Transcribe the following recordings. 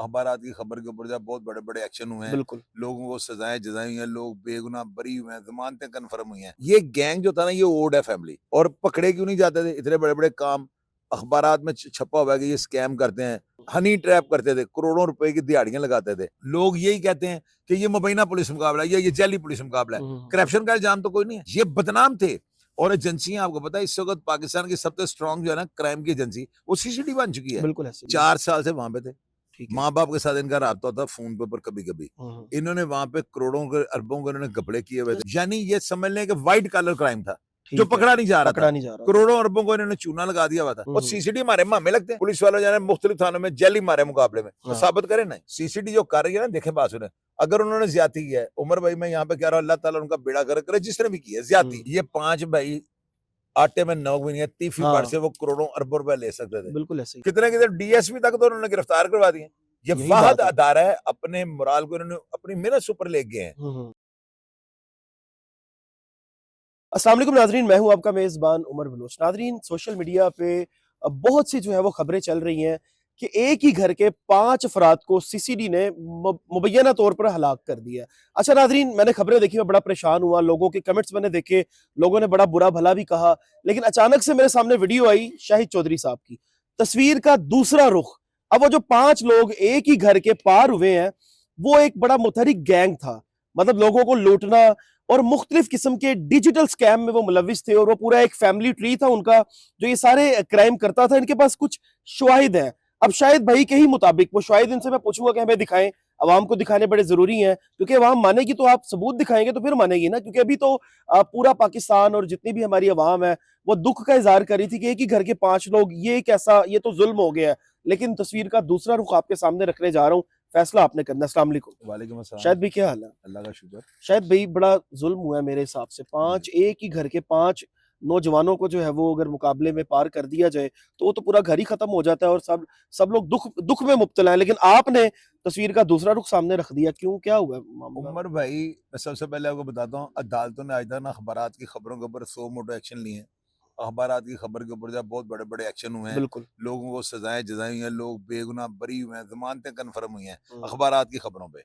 अखबारात की खबर के ऊपर जब बहुत बड़े-बड़े एक्शन हुए हैं, बिल्कुल। लोगों को सजाएँ जज़ाई हुई हैं, लोग बेगुनाह बरी हुए हैं, ज़मानतें कन्फर्म हुई हैं। ये गैंग जो था ना ये ओड है फैमिली और पकड़े क्यों नहीं जाते थे? इतने बड़े-बड़े काम अखबारात में छपा हुआ है कि ये स्कैम करते हैं, हनी ट्रैप करते थे, करोड़ों रुपए की दिहाड़ियाँ लगाते थे। लोग यही कहते हैं कि ये मुबैना पुलिस मुकाबला है, ये जाली पुलिस मुकाबला है। हुँ, हुँ, हुँ। करप्शन का इल्ज़ाम तो कोई नहीं है। ये बदनाम थे और एजेंसियाँ आपको पता है इस वक़्त पाकिस्तान की सबसे स्ट्रॉन्ग जो है ना क्राइम की एजेंसी, वो सीसीडी बन चुकी है। बिल्कुल ऐसे ही है। 4 साल से वहाँ पे थे। ठीक है। माँ-बाप के साथ इनका राब्ता होता फ़ोन पे ऊपर कभी-कभी। हुँ, हुँ। इन्होंने वहाँ पे करोड़ों के, अरबों के इन्होंने घपले किए हुए थे। यानी ये समझ लें कि व्हाइट कॉलर क्राइम था, जो ठीक है। पकड़ा नहीं जा रहा था। पकड़ा नहीं जा रहा था। करोड़ों अरबों को इन्होंने चूना लगा दिया हुआ था हुँ, और हुँ। सीसीडी हमारे मामे लगते हैं। पुलिस वाले जो है मुख्तलिफ थानों में जेल ही मारे मुकाबले में। तो हाँ। साबित करें ना, सीसीडी जो कर रही है ना, देखें बात सुनें। अगर उन्होंने ज़्यादती की है, उमर भाई मैं यहाँ पे कह रहा हूँ अल्लाह ताला उनका बेड़ा गर्क करे जिसने भी की है ज़्यादती। हुँ। ये 5 भाई आटे में नोक भी नहीं है, तीफी बाट हाँ, से वो करोड़ों अरबों रुपए ले सकते थे। बिल्कुल ऐसे ही। कितने डीएसपी तक तो उन्होंने गिरफ्तार करवा दिए। ये यही वाहिद बात है। अदारा है, अपने मोराल को इन्होंने अपनी मेहनत से ऊपर ले गए हैं। हुँ, हुँ। अस्सलाम वालेकुम नाज़रीन, मैं हूँ आपका मेज़बान उमर बलूच। नाज़रीन, सोशल मीडिया पे बहुत सी जो है वो खबरें चल रही हैं कि एक ही घर के 5 अफ़राद को सीसीडी ने मुबैना तौर पर हलाक कर दिया है। अच्छा नाज़रीन, मैंने खबरें देखी, मैं बड़ा परेशान हुआ, लोगों के कमेंट्स मैंने देखे, लोगों ने बड़ा बुरा-भला भी कहा, लेकिन अचानक से मेरे सामने वीडियो आई शाहिद चौधरी साहब की। तस्वीर का दूसरा रुख, अब वो जो 5 लोग एक ही घर के पार हुए हैं, वो एक बड़ा मुतहरिक गैंग था। मतलब लोगों को लूटना और मुख्तलिफ किस्म के डिजिटल स्कैम में वो मुलविस थे और वो पूरा एक फैमिली ट्री था उनका, जो ये सारे क्राइम करता था। इनके पास कुछ शवाहिद हैं। अब शायद भाई के ही मुताबिक वो शवाहिद इनसे मैं पूछूंगा कि हमें दिखाएं, अवाम को दिखाने बड़े जरूरी हैं, क्योंकि अवाम मानेगी तो आप सबूत दिखाएंगे तो फिर मानेगी ना। क्योंकि अभी तो पूरा पाकिस्तान और जितनी भी हमारी अवाम है वो दुख का इजहार कर रही थी कि एक ही घर के 5 लोग, ये कैसा, ये तो जुल्म हो गया है। लेकिन तस्वीर का दूसरा रुख आपके सामने रखने जा रहा हूँ, फैसला आपने करना है। अस्सलाम वालेकुम। वालेकुम अस्सलाम। शायद भाई क्या हाल है? अल्लाह का शुक्र। शायद भाई बड़ा ज़ुल्म हुआ है मेरे हिसाब से। 5 जी। एक ही घर के 5 नौजवानों को जो है वो अगर मुकाबले में पार कर दिया जाए, तो वो तो पूरा घर ही खत्म हो जाता है और सब सब लोग दुःख दुःख में मुब्तला हैं। लेकिन आपने तस्वीर का दूसरा रुख सामने रख दिया, क्यों, क्या हुआ है मामला? उमर भाई, मैं सबसे पहले आपको बताता हूँ, अदालतों ने आज तक ना अखबारात की खबरों के ऊपर 100 मोटो एक्शन लिए हैं। अखबारात की खबर के ऊपर जब बहुत बड़े-बड़े एक्शन हुए हैं, बिल्कुल। लोगों को सजाएँ जज़ाई हुई हैं, लोग बेगुनाह बरी हुए हैं, ज़मानतें कन्फर्म हुई हैं, हुँ, अखबारात की खबरों पे।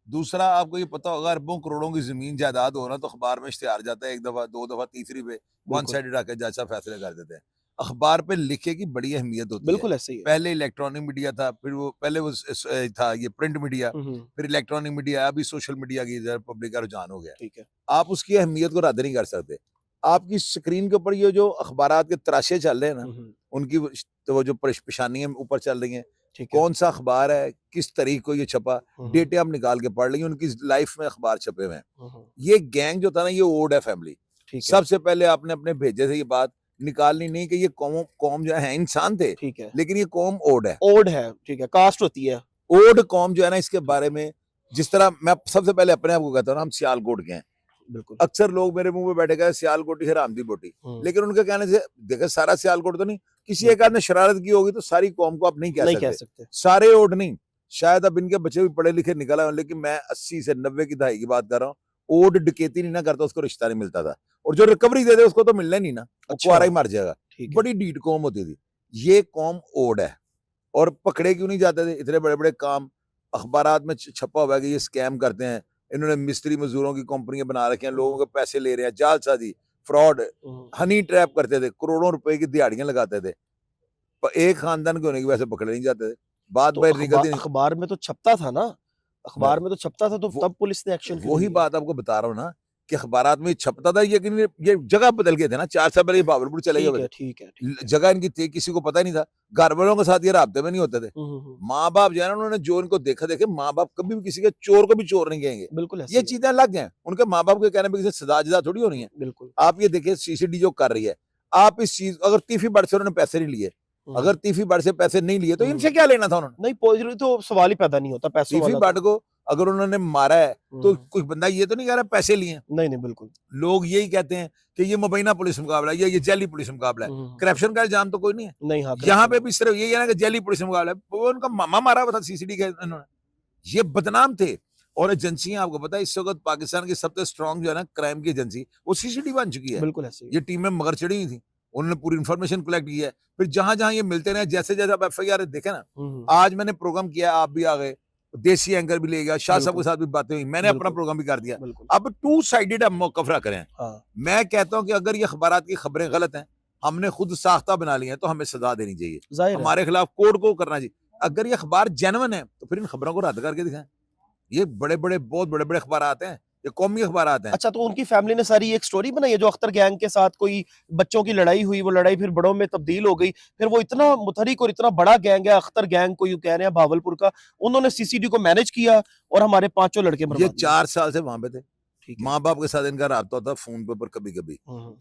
दूसरा, आपको ये पता होगा अरबों करोड़ों की ज़मीन जायदाद हो ना तो अखबार में इश्तिहार जाता है 1 दफ़ा, 2 दफ़ा, तीसरी पे वन बिल्कुल। साइडेड आके जज साहब फैसले कर देते हैं। अखबार पे लिखे की बड़ी अहमियत होती है। बिल्कुल ऐसे ही है। पहले इलेक्ट्रॉनिक मीडिया था, फिर वो पहले वो था ये प्रिंट मीडिया, हुँ, हुँ। फिर इलेक्ट्रॉनिक मीडिया, अभी सोशल मीडिया की ज़रा पब्लिक का रुझान हो गया है। ठीक है। आप उसकी अहमियत को रद्द नहीं कर सकते। आपकी स्क्रीन के ऊपर ये जो अखबारात के तराशे चल रहे हैं ना, हुँ, हुँ। उनकी वो जो पेशानियाँ ऊपर चल रही हैं, ठीक है। कौन-सा अखबार है, किस तारीख को ये छपा, हुँ, हुँ। डेटे आप निकाल के पढ़ लेंगे, उनकी लाइफ में अखबार छपे हुए हैं। हुँ, हुँ। ये गैंग जो था ना, ये ओड है फैमिली। ठीक है। सबसे पहले आपने अपने भेजे से ये बात निकालनी नहीं कि ये कौम कौम जो है इंसान थे, ठीक है। लेकिन ये कौम ओड है। ओड है, ठीक है, कास्ट होती है। ओड कौम जो है ना, इसके ठीक बारे है। में जिस तरह मैं सबसे पहले अपने आप को कहता हूँ ना, हम सियालकोट के हैं। बिल्कुल। अक्सर लोग मेरे मुँह पे बैठे कहे सियालकोटी हरामदी बोटी। हुँ। लेकिन उनके कहने से देखिए सारा सियालकोट तो नहीं, किसी एक बिल्कुल। आध ने शरारत की होगी तो सारी कौम को आप नहीं कह नहीं कह सकते। सकते। सारे ओड नहीं, शायद अब इनके बच्चे भी पढ़े लिखे निकल आए हों, लेकिन मैं 80 से 90 की दहाई की बात कर रहा हूँ। ओड डकैती नहीं ना करता, उसको रिश्ता नहीं मिलता था। और जो रिकवरी दे दे उसको तो मिलना ही नहीं ना, वो अच्छा, कुंवारा ही मर जाएगा। ठीक है। बड़ी ढीठ कौम होती थी। ये कौम ओड है और पकड़े क्यों नहीं जाते थे? इतने बड़े-बड़े काम अखबारात में छपा हुआ है कि ये स्कैम करते हैं। इन्होंने मिस्त्री मज़दूरों की कंपनियाँ बना रखी हैं, हुँ, लोगों हुँ। के पैसे ले रहे हैं, जालसाज़ी, फ्रॉड, हुँ, हुँ। हनी ट्रैप करते थे, करोड़ों रुपए की दिहाड़ियाँ लगाते थे। एक खानदान के होने की वजह से पकड़े नहीं जाते थे। बात तो बाहर निकलती नहीं। अखबार में तो छपता था ना? मैं अखबार में तो छपता था, तो वो तब पुलिस ने एक्शन क्यों नहीं वही लिया? बात आपको बता रहा हूँ ना कि अखबारात में ये छपता था, लेकिन ये जगह बदल गए थे ना, 4 साल पहले ये भावलपुर चले गए ठीक हुए है, थे। ठीक है, ठीक है। जगह इनकी थी, किसी को पता नहीं था। घर वालों के साथ ये राब्ते में नहीं होते थे। हुँ, हुँ, हुँ। माँ-बाप जो है ना, उन्होंने जो इनको देखा, देखे माँ-बाप कभी भी किसी के चोर को भी चोर नहीं कहेंगे। बिल्कुल ऐसे ये ही है। चीज़ें अलग हैं। उनके माँ-बाप के कहने पे किसी सजा-जजा थोड़ी होनी है। बिल्कुल। आप ये देखिए सीसीडी जो कर रही है, आप इस चीज़ अगर तीफी बड़ से उन्होंने पैसे नहीं लिए, हुँ, अगर हुँ। तीफी बड़ से पैसे नहीं लिए तो हुँ, इनसे हुँ। क्या लेना था उन्होंने? नहीं, पॉइज़न तो सवाल ही पैदा नहीं होता पैसों तीफी वाला बड़ तो। को अगर उन्होंने मारा है, हुँ, तो हुँ। कोई बंदा ये तो नहीं कह रहा पैसे लिए हैं। नहीं, नहीं, बिल्कुल। लोग यही कहते हैं कि ये मुबैना पुलिस मुकाबला है, ये जाली पुलिस मुकाबला है। हुँ, हुँ, हुँ। करप्शन का इल्ज़ाम तो कोई नहीं है। नहीं, हाँ, यहाँ करप्शन पे नहीं भी है। सिर्फ यही है ना कि जाली पुलिस मुकाबला है। वो उनका मामा मारा हुआ था सीसीडी के इन्होंने। ये बदनाम थे और एजेंसियाँ आपको पता है इस वक़्त पाकिस्तान की सबसे स्ट्रॉन्ग जो है ना क्राइम की एजेंसी, वो सीसीडी बन चुकी है। बिल्कुल ऐसे ही है। ये टीमें मगर चढ़ी हुई थी। उन्होंने पूरी इन्फॉर्मेशन कलेक्ट की है। फिर जहां जहां ये मिलते रहे, जैसे जैसे आप FIR देखे ना, आज मैंने प्रोग्राम किया, आप भी आ गए, देसी एंकर भी ले गया, शाह साहब के साथ भी बातें हुई, मैंने अपना प्रोग्राम भी कर दिया। अब 2 साइडेड हम मौकफ रख रहे हैं। हाँ। मैं कहता हूं कि अगर ये अखबारात की खबरें गलत हैं, हमने खुद साख्ता बना ली है, तो हमें सजा देनी चाहिए, हमारे खिलाफ कोर्ट को करना चाहिए। अगर ये अखबार जेन्युइन है तो फिर इन खबरों को रद्द करके दिखाएं। ये बड़े बड़े बहुत बड़े बड़े अखबार आते हैं, ये कौमी अखबार आते हैं। अच्छा, तो उनकी फैमिली ने सारी एक स्टोरी बनाई है जो अख्तर गैंग के साथ कोई बच्चों की लड़ाई हुई, वो लड़ाई फिर बड़ों में तब्दील हो गई, फिर वो इतना मुतहरिक और इतना बड़ा गैंग है अख्तर गैंग को, यूं कह रहे हैं भावलपुर का, उन्होंने CCD को मैनेज किया और हमारे 5 लड़के ये 4 साल से वहां पे थे, माँ बाप के साथ इनका राब्ता होता फोन पे, पर कभी कभी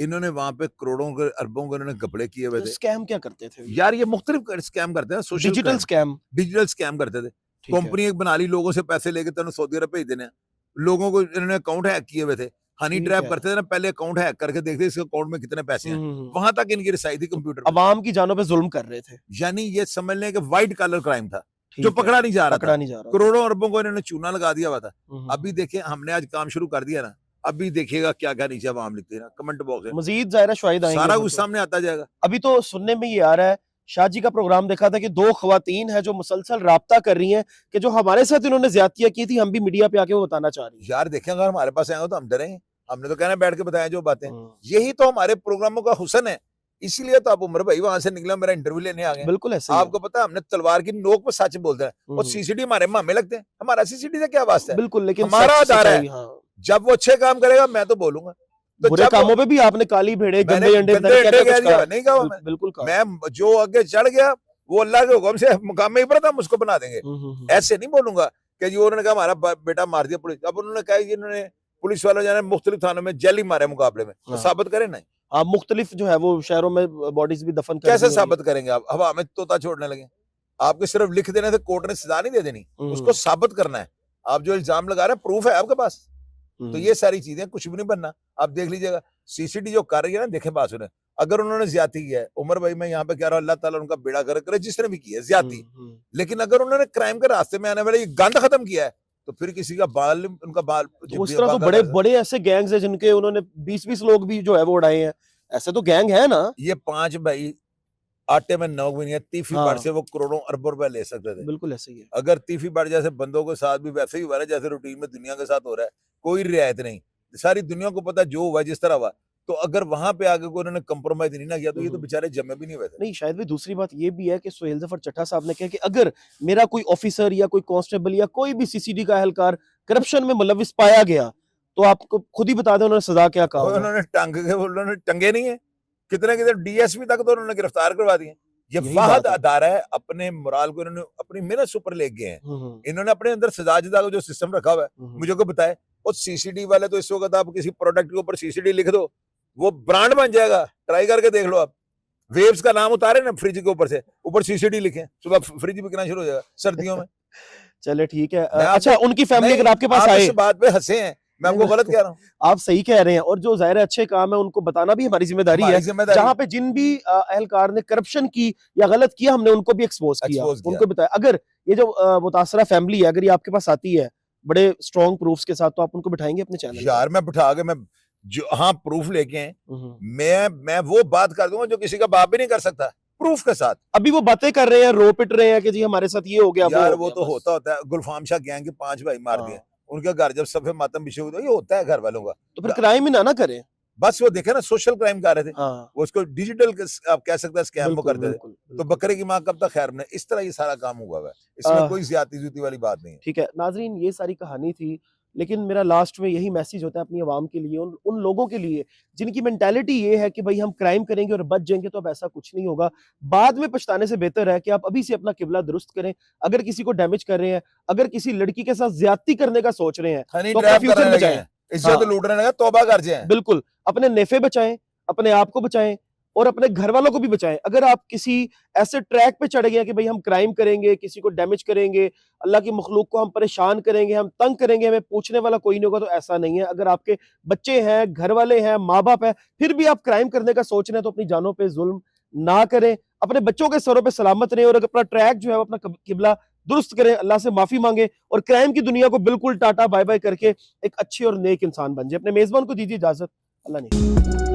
इन्होंने वहां पे करोड़ों के अरबों के इन्होंने घपले किए हुए थे। स्कैम क्या करते थे यार? ये मुख्तलिफ स्कैम करते हैं, सोशल डिजिटल स्कैम करते थे। कंपनी एक बना ली, लोगों से पैसे लेके तेन सऊदी अरब भेज देने, लोगों को इन्होंने अकाउंट हैक किए हुए थे, हनी ट्रैप करते थे ना, पहले अकाउंट हैक करके देखते इसके अकाउंट में कितने पैसे हैं, वहां तक इनकी रसाई थी कंप्यूटर, अवाम की जानों पे जुल्म कर रहे थे। यानी ये समझ लें कि व्हाइट कॉलर क्राइम था जो पकड़ा नहीं जा रहा था। करोड़ों अरबों को इन्होंने चूना लगा दिया हुआ था। अभी देखिए, हमने आज काम शुरू कर दिया ना, अभी देखिएगा क्या क्या नीचे अवाम लिखते हैं ना कमेंट बॉक्स में, मजीद ज़ाहिर शाहिद आएंगे, सारा कुछ सामने आता जाएगा। अभी तो सुनने में ये आ रहा है, शाह जी का प्रोग्राम देखा था कि 2 खवातीन है जो मुसलसल राब्ता कर रही हैं कि जो हमारे साथ इन्होंने ज्यादतियां की थी, हम भी मीडिया पे आके वो बताना चाह रही हैं। यार देखें, अगर हमारे पास आएंगे तो हम डरेंगे, हमने तो कहना बैठ के बताया जो बातें, यही तो हमारे प्रोग्रामों का हुस्न है। इसीलिए तो आप उमर भाई वहां से निकला, मेरा इंटरव्यू लेने आ गए। बिल्कुल ऐसे आपको पता है, हमने तलवार की नोक पर सच बोलते हैं, और CCD हमारे मामे लगते हैं, हमारा CCD से क्या वास्ता है? बिल्कुल, लेकिन हमारा आधार है, जब वो अच्छे काम करेगा मैं तो बोलूंगा, तो बुरे कामों पे भी आपने काली भेड़े गंदे अंडे नहीं कहा मैं, बिल्कुल मैं जो आगे चढ़ गया वो अल्लाह के हुक्म से मुकाम में इबरत हम उसको बना देंगे। ऐसे नहीं बोलूंगा कि जी उन्होंने कहा हमारा बेटा मार दिया पुलिस, अब उन्होंने कहा इन्होंने पुलिस वालों जाने मुख्तलिफ थानों में जेल ही मारे मुकाबले में, तो साबित करें ना। आप मुख्तलिफ जो है वो शहरों में बॉडीज भी दफन कैसे साबित करेंगे? आप हवा में तोता छोड़ने लगे? आपके सिर्फ लिख देने से कोर्ट ने सजा नहीं दे देनी, उसको साबित करना है। आप जो इल्जाम लगा रहे हैं, प्रूफ है आपके पास, तो ये सारी चीजें कुछ भी नहीं बनना। आप देख लीजिएगा, CCD जो कर रही है ना, देखें बात सुने, अगर उन्होंने ज्यादती किया है, उमर भाई मैं यहाँ पे कह रहा हूँ, अल्लाह ताला उनका बेड़ा गर्क करे जिसने भी किया है ज्यादती, लेकिन अगर उन्होंने क्राइम के रास्ते में आने वाले ये गंद खत्म किया है, तो फिर किसी का बाल, उनका बाल तो उस तरह तो बड़े बड़े ऐसे गैंग्स हैं जिनके उन्होंने 20-20 लोग भी जो है वो उड़ाए हैं, ऐसे तो गैंग है ना। ये 5 भाई आटे में नोक भी नहीं है, तीफी बाड़ से वो करोड़ों अरबों रुपए ले सकते थे। बिल्कुल ऐसे ही है। अगर तीफी बाड़ जैसे बंदों के साथ भी वैसे ही हुआ है जैसे रूटीन में दुनिया के साथ हो रहा है, कोई रियायत नहीं, सारी दुनिया को पता जो हुआ जिस तरह हुआ, तो अगर वहां पे आगे कोई उन्होंने कंप्रोमाइज नहीं ना किया तो ये तो बेचारे जमे भी नहीं हुए थे। नहीं, शायद भी दूसरी बात ये भी है कि सुहेल जफर चट्टा साहब ने कहा कि अगर मेरा कोई ऑफिसर या कोई कांस्टेबल या कोई भी CCD का एहलकार करप्शन में मुलविस पाया गया, तो आपको खुद ही बता दें उन्होंने सजा क्या कहा। उन्होंने टंगे नहीं है, कितने कितने DSP तक तो उन्होंने गिरफ्तार करवा दिए। ये वाहद अदारा है, अपने मोराल को इन्होंने अपनी मेहनत से ऊपर ले गए हैं। इन्होंने अपने अंदर सजा जदा का जो सिस्टम रखा हुआ है, मुझे को बताए। और CCD वाले तो इस वक्त आप किसी प्रोडक्ट के ऊपर CCD लिख दो, वो ब्रांड बन जाएगा, ट्राई करके देख लो आप। वेव्स का नाम उतारे ना फ्रिज के ऊपर से, ऊपर CCD लिखे, सुबह फ्रिज बिकना शुरू हो जाएगा सर्दियों में। चले ठीक है। अच्छा, उनकी फैमिली अगर आपके पास आए, इस बात पे हंसे हैं, मैं आपको गलत कह रहा हूँ? आप सही कह रहे हैं, और जो जाहिर अच्छे काम है उनको बताना भी हमारी जिम्मेदारी है। जहां पे जिन भी एहलकार ने करप्शन की या गलत किया, हमने उनको भी एक्सपोज किया, उनको बताया। अगर ये जो मुतासरा फैमिली है, अगर ये आपके पास आती है बड़े स्ट्रॉन्ग प्रूफ्स के साथ, तो आप उनको बिठाएंगे अपने चैनल? यार मैं बिठा के, मैं जो हाँ प्रूफ लेके हैं, मैं वो बात कर दूंगा जो किसी का बाप भी नहीं कर सकता, प्रूफ के साथ। अभी वो बातें कर रहे हैं, रो पिट रहे हैं कि जी हमारे साथ ये हो गया, यार वो तो होता है। गुलफाम शाह गैंग के 5 भाई मार दिए, उनके घर जब सफे मातम बिछे हुए, तो ये होता है घर वालों का। तो फिर क्राइम ही ना करें, बस वो देखे ना सोशल क्राइम कर रहे थे, वो उसको डिजिटल आप कह सकते हैं स्कैम वो करते थे। तो बकरे की माँ कब तक खैर में, इस तरह ये सारा काम हुआ है, इसमें कोई ज्यादती वाली बात नहीं है। ठीक है नाजरीन, ये सारी कहानी थी, लेकिन मेरा लास्ट में यही मैसेज होता है अपनी आवाम के लिए, उन लोगों के लिए जिनकी मेंटालिटी ये है कि भाई हम क्राइम करेंगे और बच जाएंगे, तो अब ऐसा कुछ नहीं होगा। बाद में पछताने से बेहतर है कि आप अभी से अपना किबला दुरुस्त करें। अगर किसी को डैमेज कर रहे हैं, अगर किसी लड़की के साथ ज्यादती करने का सोच रहे हैं, तो अपना फ्यूचर बचाएं, इज्जत लूटने लगा, तौबा कर जाएं। बिल्कुल, अपने नेफे बचाएं, अपने आप को बचाएं और अपने घर वालों को भी बचाएं। अगर आप किसी ऐसे ट्रैक पे चढ़ गए कि भाई हम क्राइम करेंगे, किसी को डैमेज करेंगे, अल्लाह की मखलूक को हम परेशान करेंगे, हम तंग करेंगे, हमें पूछने वाला कोई नहीं होगा, तो ऐसा नहीं है। अगर आपके बच्चे हैं, घर वाले हैं, माँ बाप है, फिर भी आप क्राइम करने का सोच रहे हैं, तो अपनी जानों पे जुल्म ना करें, अपने बच्चों के सरों पे सलामत रहें और अपना ट्रैक जो है अपना किबला दुरुस्त करें, अल्लाह से माफी मांगे और क्राइम की दुनिया को बिल्कुल टाटा बाय बाय करके एक अच्छे और नेक इंसान बन जाए। अपने मेजबान को दीजिए इजाजत। अल्लाह ने